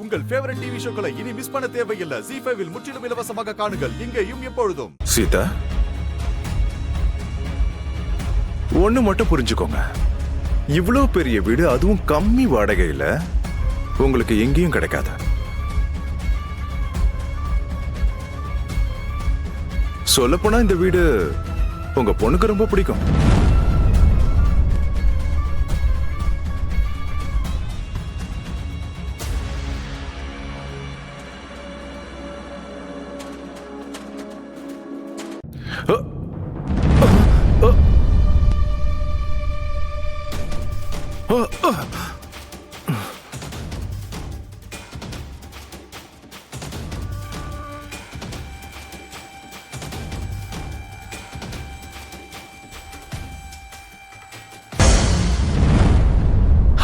உங்கள் favourite TV ஷோக்களை இனி miss பண்ண தேவையில்லை. ZEE5 இல் முற்றிலும் இலவசமாக காணுங்கள். இங்கேயும் எப்பொழுதும். சீதா, ஒண்ணு மட்டும் புரிஞ்சுக்கோங்க. இவ்வளவு பெரிய வீடு, அதுவும் கம்மி வாடகையில உங்களுக்கு எங்கேயும் கிடைக்காது. சொல்லப்போனா இந்த வீடு உங்க பொண்ணுக்கு ரொம்ப பிடிக்கும்.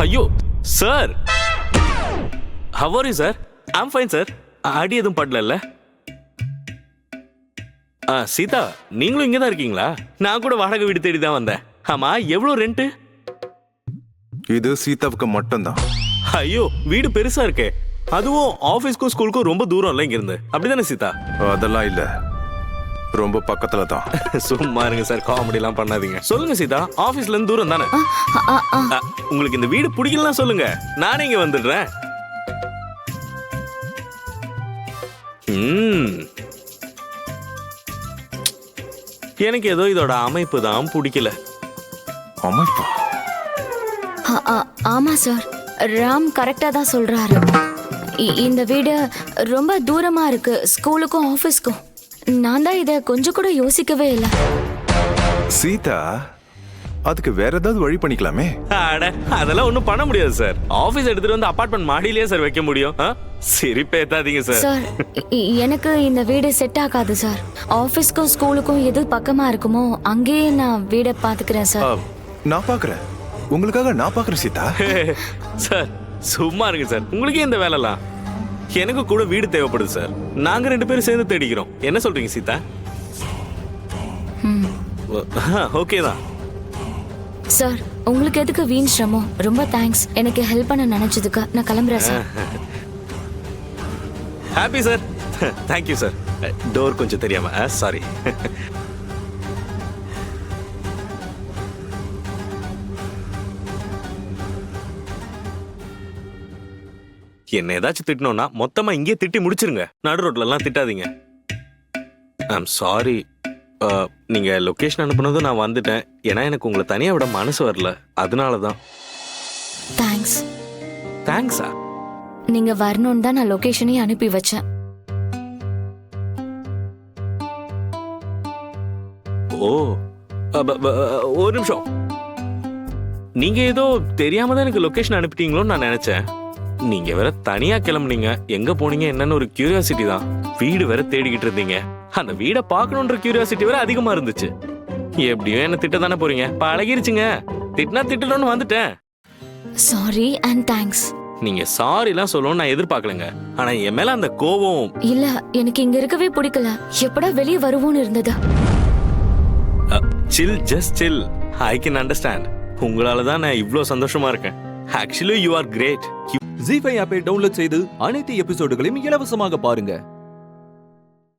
ஐயோ sir, how are you sir? I'm fine sir. அடி எதுவும் படல? சீதா, நீங்களும் இங்க தான் இருக்கீங்களா? நான் கூட வாடகை வீடு தேடி தான் வந்தேன். ஆமா, எவ்வளவு ரெண்ட்? இது சீதாவுக்கு மட்டும்தான். ஐயோ, வீடு பெருசா இருக்கே. அதுவும் ஆபீஸ்க்கும் ஸ்கூலுக்கும் ரொம்ப தூரம் இல்ல இங்க இருந்து. அப்படிதானே சீதா? அதெல்லாம் இல்ல, ரொம்ப பக்கத்துல தான். சும்மா இருங்க சார், காமெடி எல்லாம் பண்ணாதீங்க. சொல்லுங்க சீதா, ஆபீஸ்ல இருந்து தூரம் தானே? உங்களுக்கு இந்த வீடு பிடிக்கலாம் சொல்லுங்க, நானே இங்க வந்துடுறேன். எனக்கு ஏதோ இதோட அமைப்பு தான் பிடிக்கல. அமைப்பா? ஆமா சார், ராம் கரெக்டா தான் சொல்றாரு. இந்த வீடு ரொம்ப தூரமா இருக்கு ஸ்கூலுக்கும் ஆபீஸ்க்கும். நான் தான் இத கொஞ்சம் கூட யோசிக்கவே இல்லை. சீதா, அதுக்கு வேற ஏதாவது வழி பண்ணிக்கலாமே. அட, அதெல்லாம் ஒண்ணும் பண்ண முடியாது சார். ஆபீஸ் எடுத்துட்டு வந்து அபார்ட்மெண்ட் மாடியிலேயே சார் வைக்க முடியும். சிரிப்பேத்தாதீங்க சார். சார், எனக்கு இந்த வீடு செட் ஆகாது சார். ஆபீஸ்க்கும் ஸ்கூலுக்கும் எது பக்கமா இருக்குமோ அங்கேயே நான் வீட பாத்துக்கிறேன் சார். நான் பாக்குறேன், உங்களுக்காக நான் பாக்குறேன் சீதா. சார் சும்மா இருங்க சார், உங்களுக்கே இந்த வேலைலாம். எனக்கு கூட வீடு தேவைப்படுது சார். நாங்க 2 பேரும் சேர்ந்து தேடிக்கிறோம். என்ன சொல்றீங்க சீதா? ஓகே தான் சார். உங்களுக்கு எதுக்கு வீண் சிரமம்? ரொம்ப தேங்க்ஸ் எனக்கு ஹெல்ப் பண்ண நினைச்சதுக்கு. நான் கிளம்புறேன் sir. Happy sir. Thank you sir. Door கொஞ்சம் தெரியாம சாரி. என்ன ஏதாச்சும் திட்டணும்னா மொத்தமா இங்கே திட்டி முடிச்சிருங்க. நடு ரோட்ல எல்லாம் திட்டாதீங்க. I'm sorry. நீங்க லொகேஷன் அனுப்புனதும் நான் வந்துட்டேன். ஏன்னா எனக்கு உங்களை தனியா விட மனசு வரல, அதனாலதான். தேங்க்ஸ். தேங்க்ஸா? நீங்க வரணும்னு தான் நான் லொகேஷனே அனுப்பி வச்சேன். ஓ, ஒரு நிமிஷம். நீங்க ஏதோ தெரியாம தான் எனக்கு லொகேஷன் அனுப்பிட்டீங்களோன்னு நான் நினைச்சேன். நீங்க வேற தனியா கிளம்புனீங்க. எங்க போனீங்க என்னன்னு ஒரு கியூரியாசிட்டி தான். வீடு வேற தேடிக்கிட்டு இருந்தீங்க. அந்த வீடை பார்க்கணுன்ற கியூரியாசிட்டி வேற அதிகமா இருந்துச்சு. எப்படியும் என்ன திட்ட தானே போறீங்க. பழகிருச்சுங்க. திட்டினா திட்டணும்னு வந்துட்டேன். Sorry and thanks. நீங்க சாரி எல்லாம் சொல்லணும்னு நான் எதிர்பார்க்கலங்க. ஆனா என் மேல அந்த கோபம் இல்ல, எனக்கு இங்க இருக்கவே பிடிக்கல. எப்படா வெளியே வருவோன்னு இருந்தது. Chill, just chill. I can understand. உங்களால தான் நான் இவ்ளோ சந்தோஷமா இருக்கேன். Actually you are great. ZEE5 ஆப்பை டவுன்லோட் செய்து அனைத்து எபிசோடுகளையும் இலவசமாக பாருங்க.